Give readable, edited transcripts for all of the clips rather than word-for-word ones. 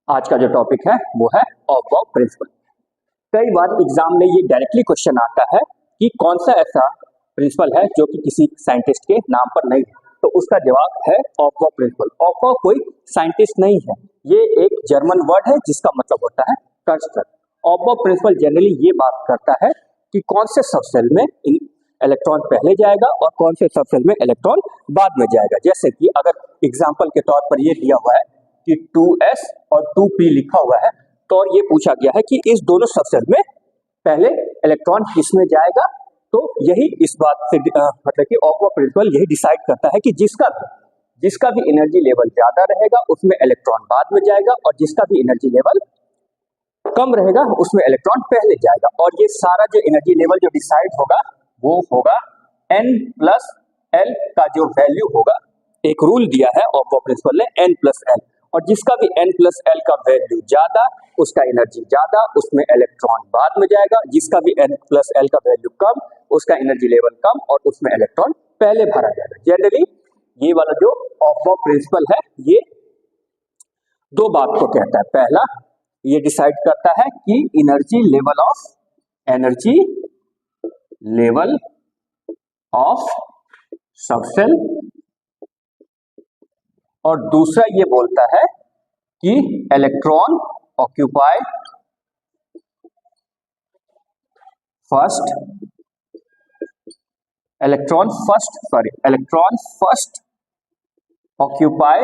आज का जो टॉपिक है वो है ऑफ प्रिंसिपल। कई बार एग्जाम में ये डायरेक्टली क्वेश्चन आता है कि कौन सा ऐसा प्रिंसिपल है जो कि किसी साइंटिस्ट के नाम पर नहीं है, तो उसका जवाब है ऑफ प्रिंसिपल। ऑफ कोई साइंटिस्ट नहीं है, ये एक जर्मन वर्ड है जिसका मतलब होता है कंस्ट्रक्ट। ऑफ प्रिंसिपल जनरली ये बात करता है कि कौन से सबसेल में इलेक्ट्रॉन पहले जाएगा और कौन से सबसेल में इलेक्ट्रॉन बाद में जाएगा। जैसे कि अगर एग्जाम्पल के तौर पर ये दिया हुआ है कि 2s और 2p लिखा हुआ है, तो ये पूछा गया है कि इस दोनों सबसेल में पहले इलेक्ट्रॉन किस में जाएगा। तो यही इस बात से मतलब कि ऑफ प्रिंसिपल यही डिसाइड करता है कि जिसका भी एनर्जी लेवल ज्यादा रहेगा उसमें इलेक्ट्रॉन बाद में जाएगा, और जिसका भी एनर्जी लेवल कम रहेगा उसमें इलेक्ट्रॉन पहले जाएगा। और ये सारा जो एनर्जी लेवल जो डिसाइड होगा वो होगा n+l का जो वैल्यू होगा। एक रूल दिया है ऑफ प्रिंसिपल ने n+l, और जिसका भी n+l का वैल्यू ज्यादा उसका एनर्जी ज्यादा, उसमें इलेक्ट्रॉन बाद में जाएगा। जिसका भी n+l का वैल्यू कम उसका एनर्जी लेवल कम और उसमें इलेक्ट्रॉन पहले भरा जाएगा। जनरली ये वाला जो ऑफ प्रिंसिपल है ये दो बात को कहता है। पहला, ये डिसाइड करता है कि एनर्जी लेवल ऑफ सबसेल, और दूसरा ये बोलता है कि electron occupy electron first occupy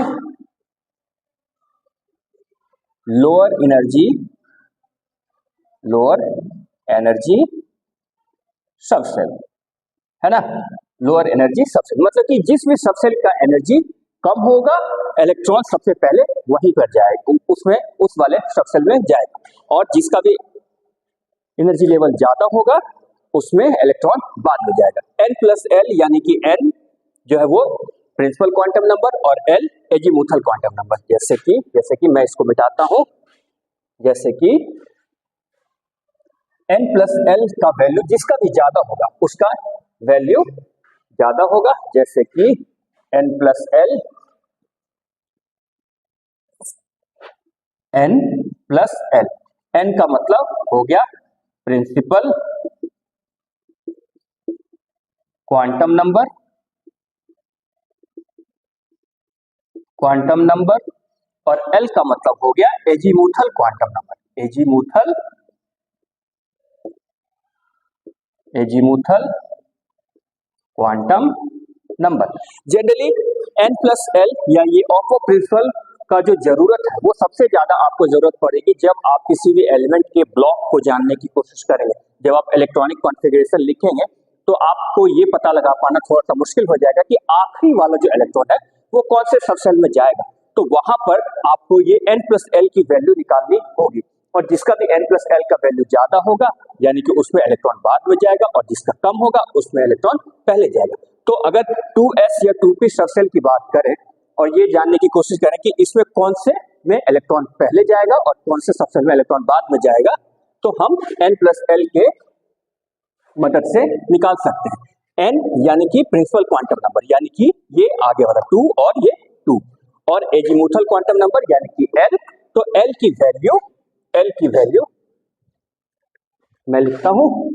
lower energy subshell, है ना। लोअर एनर्जी सबसेल मतलब कि जिस भी सबसेल का एनर्जी कम होगा इलेक्ट्रॉन सबसे पहले वहीं पर जाएगा, उसमें उस वाले सबसेल में जाएगा, और जिसका भी एनर्जी लेवल ज्यादा होगा उसमें इलेक्ट्रॉन बाद में जाएगा। n+l यानी कि n जो है वो प्रिंसिपल क्वांटम नंबर और l एजीमुथल क्वांटम नंबर। जैसे कि मैं इसको मिटाता हूं, जैसे कि n+l का वैल्यू जिसका भी ज्यादा होगा उसका वैल्यू ज्यादा होगा। जैसे कि n+l n का मतलब हो गया प्रिंसिपल क्वांटम नंबर, और l का मतलब हो गया azimuthal quantum number. Azimuthal quantum number. Generally n+l या ये ऑफ प्रिंसिपल का जो जरूरत है वो सबसे ज्यादा आपको जरूरत पड़ेगी जब आप किसी भी एलिमेंट के ब्लॉक को जानने की कोशिश करेंगे। जब आप इलेक्ट्रॉनिक कॉन्फ़िगरेशन लिखेंगे तो आपको ये पता लगा पाना थोड़ा सा मुश्किल हो जाएगा कि आखिरी वाला जो इलेक्ट्रॉन है वो कौन से सबसेल में जाएगा। तो वहां पर आपको ये n+l की वैल्यू निकालनी होगी, और जिसका भी n+l का वैल्यू ज्यादा होगा यानी कि उसमें इलेक्ट्रॉन बाद में जाएगा, और जिसका कम होगा उसमें इलेक्ट्रॉन पहले जाएगा। तो अगर 2s या 2p सबसेल की बात करें और ये जानने की कोशिश करें कि इसमें कौन से में इलेक्ट्रॉन पहले जाएगा और कौन से सबसेल में इलेक्ट्रॉन बाद में जाएगा, तो हम n+l के मदद से निकाल सकते हैं। n यानी कि प्रिंसिपल क्वांटम नंबर, यानी कि ये आगे वाला 2 और ये 2, और एजीमुथल क्वांटम नंबर यानी कि l। तो l की वैल्यू मैं लिखता हूं,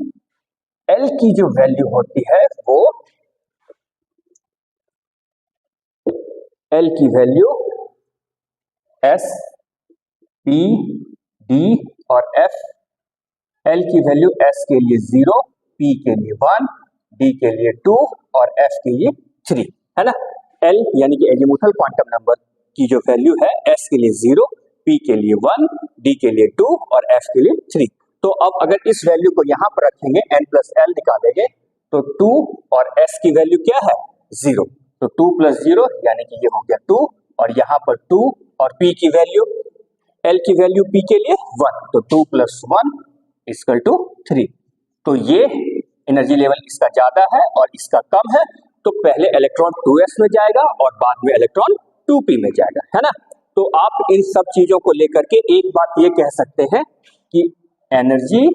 l की जो वैल्यू होती है वो l की वैल्यू s, p, d और f। l की वैल्यू s के लिए 0, p के लिए 1, d के लिए 2 और f के लिए 3, है ना। l यानी कि एजीमुथल क्वांटम नंबर की जो वैल्यू है s के लिए 0, p के लिए 1, d के लिए 2 और f के लिए 3। तो अब अगर इस वैल्यू को यहां पर रखेंगे n+l निकालेंगे तो 2 और s की वैल्यू क्या है 0, तो 2 + 0 यानी कि ये हो गया 2, और यहाँ पर 2 और p की वैल्यू l की वैल्यू p के लिए 1, तो 2 + 1 = 3। तो ये एनर्जी लेवल इसका ज्यादा है और इसका कम है, तो पहले इलेक्ट्रॉन 2s में जाएगा और बाद में इलेक्ट्रॉन 2p में जाएगा, है ना। तो आप इन सब चीजों को लेकर के एक बात ये कह सकते हैं कि energy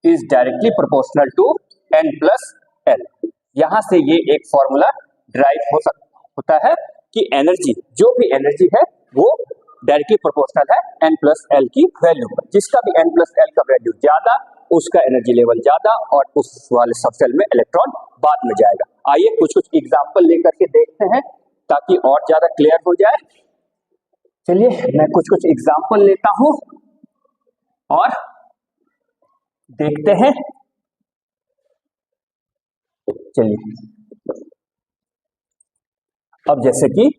is directly proportional to n+l। यहां से ये एक फॉर्मूला ड्राइव होता है कि एनर्जी, जो भी एनर्जी है वो डायरेक्टली प्रोपोर्शनल है n प्लस एल की वैल्यू पर। जिसका भी n प्लस एल का वैल्यू ज्यादा उसका एनर्जी लेवल ज्यादा और उस वाले सब सेल में इलेक्ट्रॉन बाद में जाएगा। आइए कुछ कुछ एग्जांपल लेकर के देखते हैं ताकि और ज्यादा क्लियर हो जाए। चलिए मैं कुछ कुछ एग्जांपल लेता हूं और देखते हैं। चलिए अब जैसे कि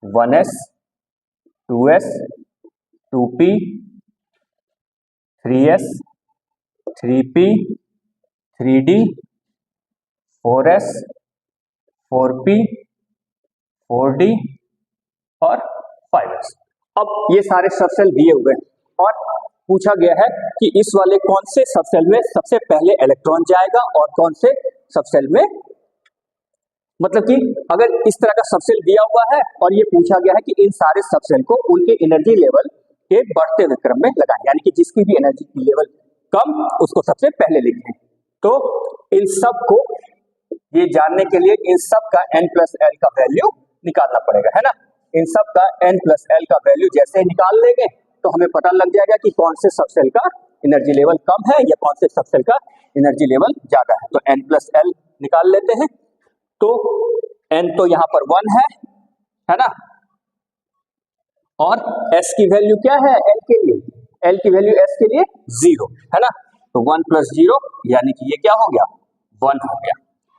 1s 2s 2p 3s 3p 3d 4s 4p 4d और 5s। अब ये सारे सबसेल दिए हुए हैं और पूछा गया है कि इस वाले कौन से सबसेल में सबसे पहले इलेक्ट्रॉन जाएगा और कौन से सबसेल में, मतलब कि अगर इस तरह का सबसेल दिया हुआ है और ये पूछा गया है कि इन सारे सबसेल को उनके एनर्जी लेवल के बढ़ते हुए क्रम में लगाएं, यानी कि जिसकी भी एनर्जी की लेवल कम उसको सबसे पहले लिखें। तो इन सब को ये जानने के लिए इन सब का n प्लस एल का वैल्यू निकालना पड़ेगा, है ना। इन सब का n प्लस एल का वैल्यू जैसे निकाल लेंगे तो हमें पता लग जाएगा कि कौन से सबसेल का एनर्जी लेवल कम है या कौन से सबसेल का एनर्जी लेवल ज्यादा है। तो n प्लस एल निकाल लेते हैं। तो n तो यहाँ पर 1 है ना, और s की वैल्यू क्या है l के लिए, l की वैल्यू s के लिए 0 है ना। तो 1 प्लस 0 यानी कि ये क्या हो गया 1 हो गया।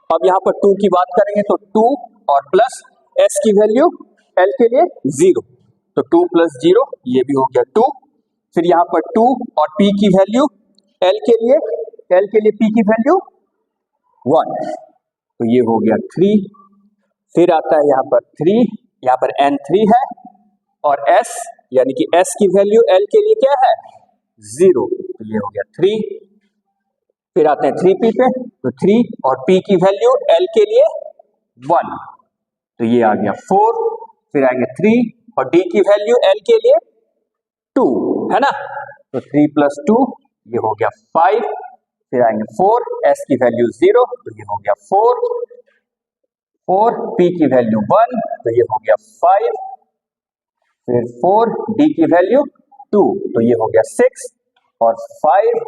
अब यहाँ पर 2 की बात करेंगे तो 2 और प्लस s की वैल्यू l के लिए 0, तो 2 प्लस 0 ये भी हो गया 2। फिर यहाँ पर 2 और p की वैल्यू l के लिए p की वैल्यू 1, तो ये हो गया 3। फिर आता है यहाँ पर 3, यहाँ पर n3 है और s यानी कि s की वैल्यू l के लिए क्या है 0, तो ये हो गया 3। फिर आते हैं 3p पे, तो 3 और p की वैल्यू l के लिए 1, तो ये आ गया 4। फिर आएंगे 3 और d की वैल्यू l के लिए 2 है ना, तो 3 प्लस 2 ये हो गया 5। फिर आएंगे 4, s की वैल्यू 0, तो ये हो गया 4, 4 p की वैल्यू 1, तो ये हो गया 5। फिर 4 d की वैल्यू 2, तो ये हो गया 6 और 5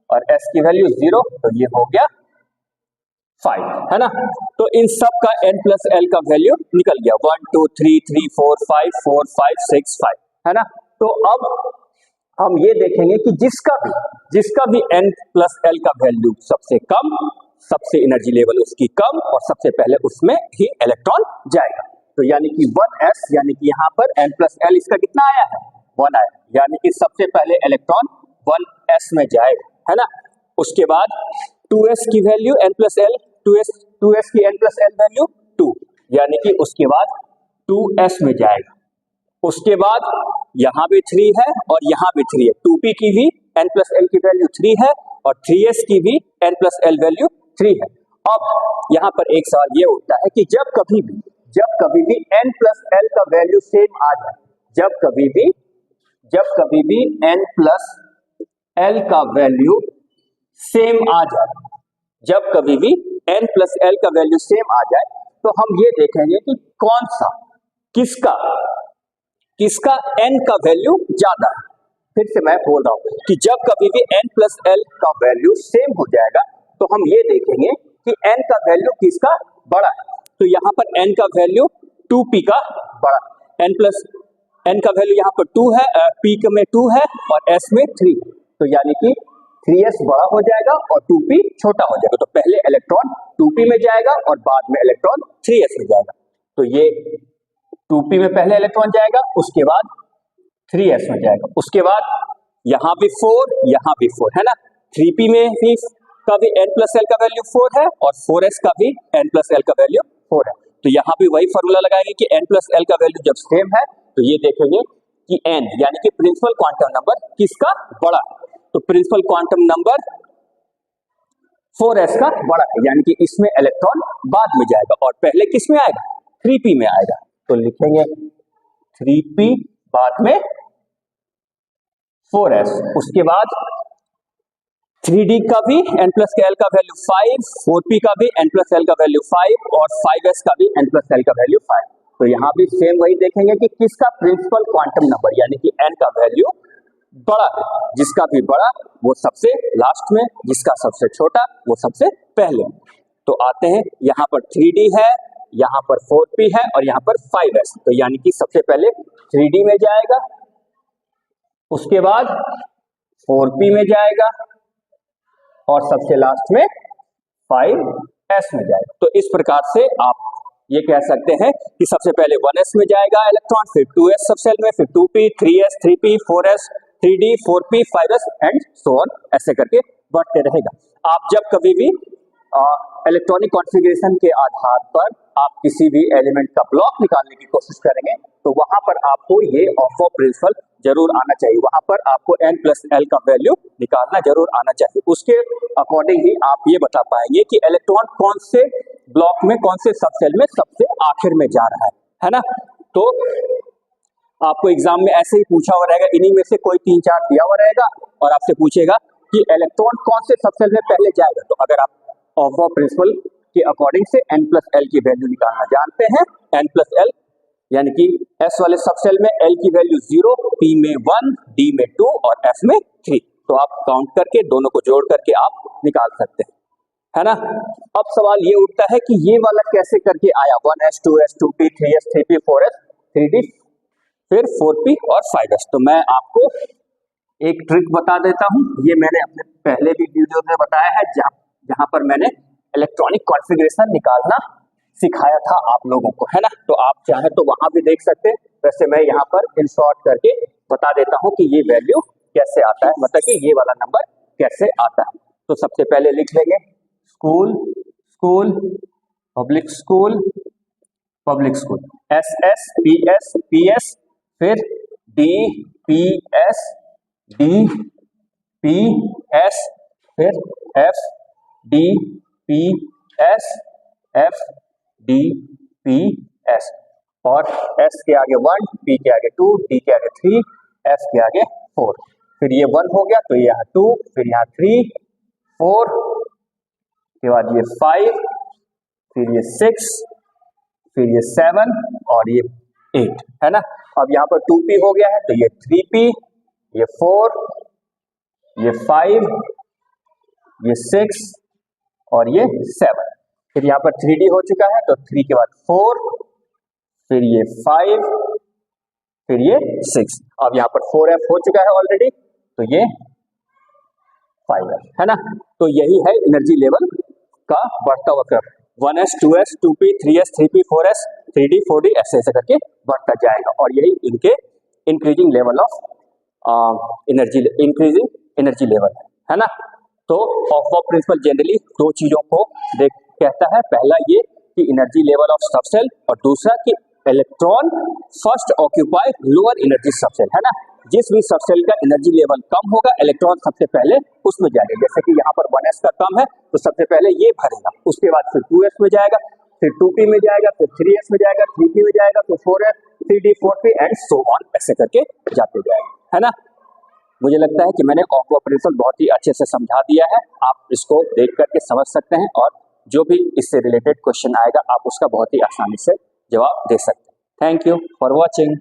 और s की वैल्यू 0, तो ये हो गया 5 है ना। तो इन सब का n प्लस एल का वैल्यू निकल गया 1 2 3 3 4 5 4 5 6 5 है ना। तो अब हम ये देखेंगे कि जिसका भी n प्लस एल का वैल्यू सबसे कम, सबसे एनर्जी लेवल उसकी कम और सबसे पहले उसमें ही इलेक्ट्रॉन जाएगा। तो यानी कि 1s, यानी कि यहाँ पर n प्लस एल इसका कितना आया है 1 आया, यानी कि सबसे पहले इलेक्ट्रॉन 1s में जाएगा, है ना। उसके बाद 2s की value n plus L 2s की n प्लस एल वैल्यू 2, यानी कि उसके बाद 2s में जाएगा। उसके बाद यहाँ भी 3 है और यहाँ भी 3 है, 2p की भी n प्लस एल की वैल्यू 3 है और 3s की भी n प्लस एल वैल्यू 3 है। अब यहाँ पर एक सवाल ये उठता है कि जब कभी भी n प्लस एल का वैल्यू सेम आ जाए, जब कभी भी n प्लस एल का वैल्यू सेम आ जाए, जब कभी भी n प्लस एल का वैल्यू सेम आ जाए, तो हम ये देखेंगे कि कौन सा किसका n का वैल्यू ज्यादा है। फिर से मैं बोल रहा हूं कि जब कभी भी n प्लस एल का वैल्यू सेम हो जाएगा तो हम ये देखेंगे कि n का वैल्यू किसका बड़ा है। तो यहाँ पर n का वैल्यू 2p का बड़ा, n का वैल्यू यहाँ पर 2 है, p में 2 है और s में 3, तो यानी कि 3s बड़ा हो जाएगा और 2p छोटा हो जाएगा। तो पहले इलेक्ट्रॉन 2p में जाएगा और बाद में इलेक्ट्रॉन 3s में जाएगा। तो ये 2p में पहले इलेक्ट्रॉन जाएगा, उसके बाद 3s में जाएगा, उसके बाद यहाँ भी 4 यहाँ भी 4 है ना। 3p में भी का भी n प्लस एल का वैल्यू 4 है और 4s का भी n प्लस एल का वैल्यू 4 है। तो यहाँ भी वही फॉर्मूला लगाएंगे कि n प्लस एल का वैल्यू जब सेम है तो ये देखेंगे कि n यानी कि प्रिंसिपल क्वांटम नंबर किसका बड़ा है। तो प्रिंसिपल क्वांटम नंबर 4s का बड़ा है, यानी कि इसमें इलेक्ट्रॉन बाद में जाएगा और पहले किस में आएगा 3p में आएगा। तो लिखेंगे 3p बाद में 4s, उसके बाद 3d का भी n प्लस एल का वैल्यू 5, 4p का भी n प्लस एल का वैल्यू 5 और 5s का भी n प्लस एल का वैल्यू 5। तो यहाँ भी सेम वही देखेंगे कि किसका प्रिंसिपल क्वांटम नंबर यानी कि n का वैल्यू बड़ा है। जिसका भी बड़ा वो सबसे लास्ट में, जिसका सबसे छोटा वो सबसे पहले। तो आते हैं, यहाँ पर 3D है, यहाँ पर 4p है और यहाँ पर 5s। तो यानी कि सबसे पहले 3D में जाएगा, उसके बाद 4p में जाएगा और सबसे लास्ट में 5s में जाएगा। तो इस प्रकार से आप ये कह सकते हैं कि सबसे पहले 1s में जाएगा इलेक्ट्रॉन, फिर 2s सब सेल में, फिर 2p, 3s, 3p, 4s, 3d, 4p, 5s and so on, ऐसे करके बढ़ते रहेगा। आप जब कभी भी इलेक्ट्रॉनिक कॉन्फ़िगरेशन के आधार पर आप किसी भी एलिमेंट का ब्लॉक निकालने की कोशिश करेंगे तो वहां पर आपको ये ऑफ प्रिंसिपल जरूर आना चाहिए। वहां पर आपको n+l का वैल्यू निकालना जरूर आना चाहिए। उसके अकॉर्डिंग ही आप ये बता पाएंगे कि इलेक्ट्रॉन कौन से ब्लॉक में, कौन से सब सेल में सबसे आखिर में जा रहा है ना। तो आपको एग्जाम में ऐसे ही पूछा हुआ रहेगा, इन्हीं में से कोई 3-4 दिया हुआ रहेगा और आपसे पूछेगा कि इलेक्ट्रॉन कौन से सब सेल में पहले जाएगा। तो अगर आप ऑफ प्रिंसिपल के अकॉर्डिंग से n+l की वैल्यू निकालना जानते हैं, n+l यानी कि s वाले सब सेल में l की वैल्यू 0, p में 1, d में 2 और f में 3। तो आप काउंट करके दोनों को जोड़ करके आप निकाल सकते हैं, है ना। अब सवाल ये उठता है कि ये वाला कैसे करके आया, 1s, 2s, 2p, 3s, 3p, 4s, 3d, फिर 4p और 5s। तो मैं आपको एक ट्रिक बता देता हूं, ये मैंने अपने पहले भी वीडियो में बताया है जहां पर मैंने इलेक्ट्रॉनिक कॉन्फ़िगरेशन निकालना सिखाया था आप लोगों को, है ना। तो आप चाहे तो वहां भी देख सकते हैं। वैसे मैं यहाँ पर इन शॉर्ट करके बता देता हूं कि ये वैल्यू कैसे आता है, मतलब कि ये वाला नंबर कैसे आता है। तो सबसे पहले लिख लेंगे school, school, public school, public school, SS, PS, PS, फिर D, PS, D, PS, फिर F, D, P, S, F, D, P, S और S के आगे 1, P के आगे 2, D के आगे 3, F के आगे 4। फिर ये 1 हो गया तो ये यहाँ 2, फिर यहाँ 3, 4 के बाद ये 5, फिर ये 6, फिर ये 7 और ये 8, है ना। अब यहाँ पर 2p हो गया है तो ये 3p, ये 4, ये 5, ये 6 और ये 7। फिर यहाँ पर 3d हो चुका है तो 3 के बाद 4, फिर ये 5, फिर ये 6। अब यहाँ पर 4f हो चुका है ऑलरेडी तो ये 5f, है ना। तो यही है एनर्जी लेवल का बढ़ता हुआ curve, 1s, 2s, 2p, 3s, 3p, 4s, 3d, 4d ऐसे ऐसे करके बढ़ता जाएगा और यही इनके increasing level of energy, increasing energy level है ना। तो ऑफ प्रिंसिपल जनरली दो चीजों को देख कहता है, पहला ये कि एनर्जी लेवल ऑफ सब सेल और दूसरा कि electron first occupy lower energy सब सेल, है ना। जिस भी सब सेल का एनर्जी लेवल कम होगा इलेक्ट्रॉन सबसे पहले उसमें जाएगा। जैसे कि यहाँ पर 1s का कम है तो सबसे पहले ये भरेगा, उसके बाद फिर 2s में जाएगा, फिर 2p में जाएगा, फिर 3s में जाएगा, 3p में जाएगा, फिर 4s, 3d, 4p and so on ऐसे करके जाते जाएगा, है ना। मुझे लगता है कि मैंने ऑफ प्रिंसिपल बहुत ही अच्छे से समझा दिया है, आप इसको देख करके समझ सकते हैं और जो भी इससे रिलेटेड क्वेश्चन आएगा आप उसका बहुत ही आसानी से जवाब दे सकते हैं। Thank you for watching.